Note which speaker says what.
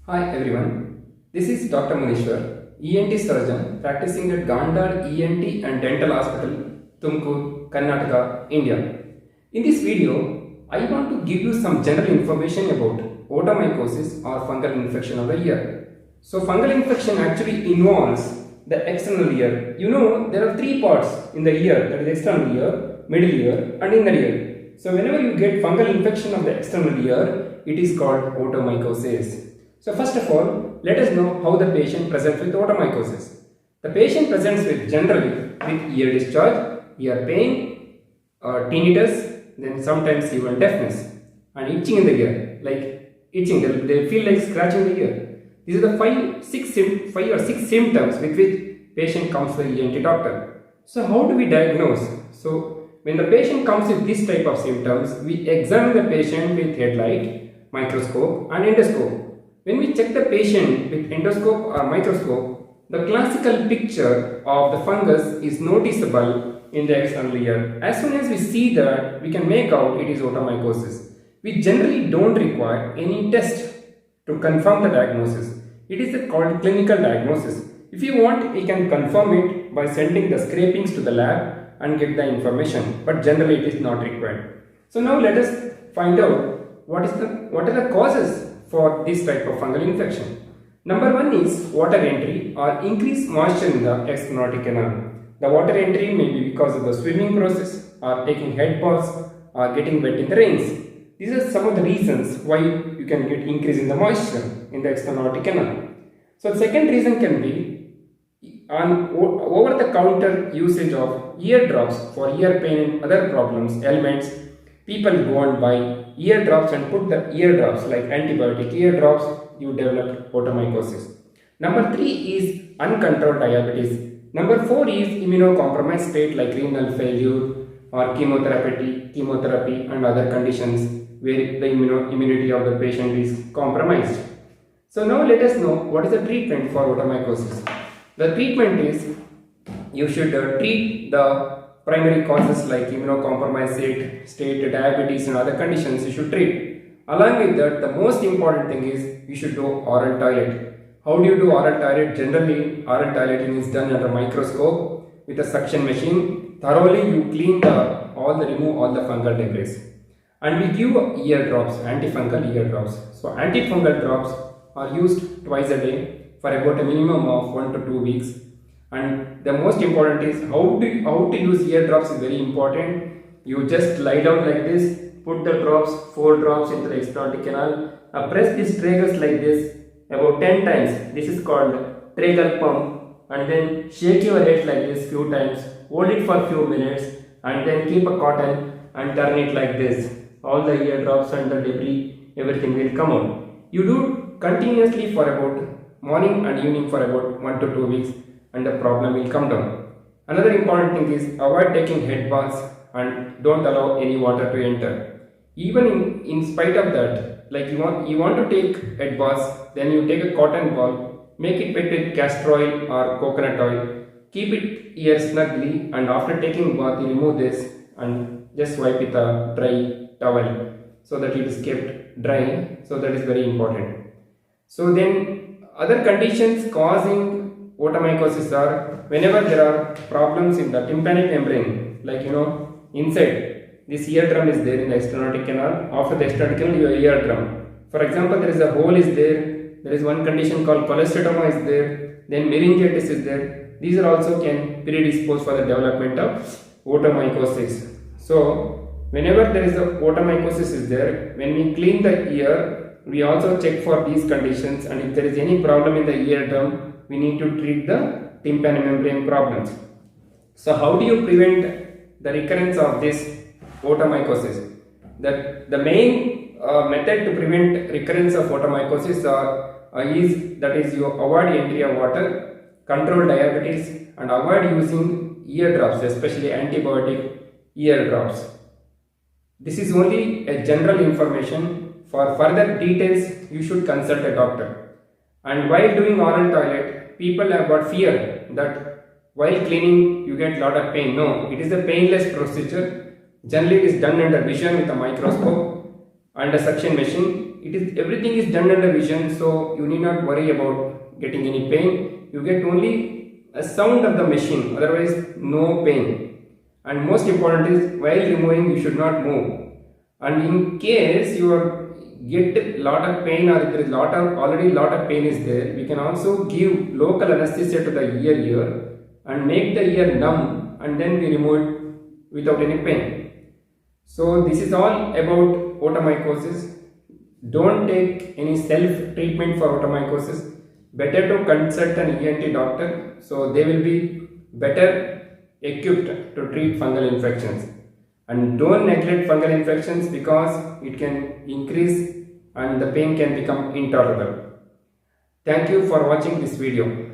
Speaker 1: Hi everyone, this is Dr. Munishwar, ENT surgeon practicing at Gandhar ENT and Dental Hospital, Tumkur, Karnataka, India. In this video, I want to give you some general information about otomycosis or fungal infection of the ear. So fungal infection actually involves the external ear. You know there are three parts in the ear, that is external ear, middle ear and inner ear. So whenever you get fungal infection of the external ear, it is called otomycosis. So first of all, let us know how the patient presents with otomycosis. The patient presents with generally with ear discharge, ear pain, tinnitus, then sometimes even deafness and itching in the ear, like itching, they feel like scratching the ear. These are the five or six symptoms with which patient comes to the ENT doctor. So how do we diagnose? So when the patient comes with this type of symptoms, we examine the patient with headlight, microscope and endoscope. When we check the patient with endoscope or microscope, the classical picture of the fungus is noticeable in the external ear. As soon as we see that, we can make out it is otomycosis. We generally don't require any test to confirm the diagnosis. It is called clinical diagnosis. If you want, we can confirm it by sending the scrapings to the lab and get the information, but generally it is not required. So now let us find out what are the causes for this type of fungal infection. Number one is water entry or increased moisture in the external canal. The water entry may be because of the swimming process or taking head baths or getting wet in the rains. These are some of the reasons why you can get increase in the moisture in the external canal. So the second reason can be on over-the-counter usage of ear drops for ear pain and other problems, ailments. People go and buy ear drops and put the ear drops like antibiotic ear drops, you develop otomycosis. Number 3 is uncontrolled diabetes. Number 4 is immunocompromised state like renal failure or chemotherapy and other conditions where the immunity of the patient is compromised. So now let us know what is the treatment for otomycosis. The treatment is you should treat the primary causes like immunocompromised state, diabetes and other conditions you should treat. Along with that, the most important thing is you should do oral toilet. How do you do oral toilet? Generally, oral toileting is done under microscope with a suction machine. Thoroughly you clean remove all the fungal debris. And we give ear drops, antifungal ear drops. So antifungal drops are used twice a day for about a minimum of 1 to 2 weeks. And the most important is how to use ear drops is very important. You just lie down like this, put the drops, 4 drops into the external canal, press this tragus like this about 10 times. This is called tragal pump, and then shake your head like this few times, hold it for few minutes and then keep a cotton and turn it like this. All the ear drops and the debris, everything will come out. You do continuously for about morning and evening for about 1 to 2 weeks and the problem will come down. Another important thing is avoid taking head baths and don't allow any water to enter. Even in spite of that, like you want to take head baths, then you take a cotton ball, make it wet with castor oil or coconut oil, keep it here snugly, and after taking bath you remove this and just wipe with a dry towel so that it is kept dry. So that is very important. So then other conditions causing otomycosis are whenever there are problems in the tympanic membrane, like inside this eardrum is there in the external canal. After the external canal, your eardrum. For example, there is a hole is there. There is one condition called cholesteatoma is there. Then meningitis is there. These are also can predispose for the development of otomycosis. So whenever there is a otomycosis is there, when we clean the ear, we also check for these conditions, and if there is any problem in the eardrum, we need to treat the tympanic membrane problems. So how do you prevent the recurrence of this otomycosis? The main method to prevent recurrence of otomycosis is you avoid entry of water, control diabetes, and avoid using ear drops, especially antibiotic ear drops. This is only a general information. For further details, you should consult a doctor. And while doing oral toilet, people have got fear that while cleaning you get lot of pain. No, it is a painless procedure. Generally, it is done under vision with a microscope and a suction machine. it is everything is done under vision, so you need not worry about getting any pain. You get only a sound of the machine, otherwise no pain. And most important is while removing you should not move. And in case you are get lot of pain or there is already lot of pain is there, we can also give local anesthesia to the ear here and make the ear numb, and then we remove it without any pain. So this is all about otomycosis. Don't take any self treatment for otomycosis. Better to consult an ENT doctor, so they will be better equipped to treat fungal infections. And don't neglect fungal infections because it can increase and the pain can become intolerable. Thank you for watching this video.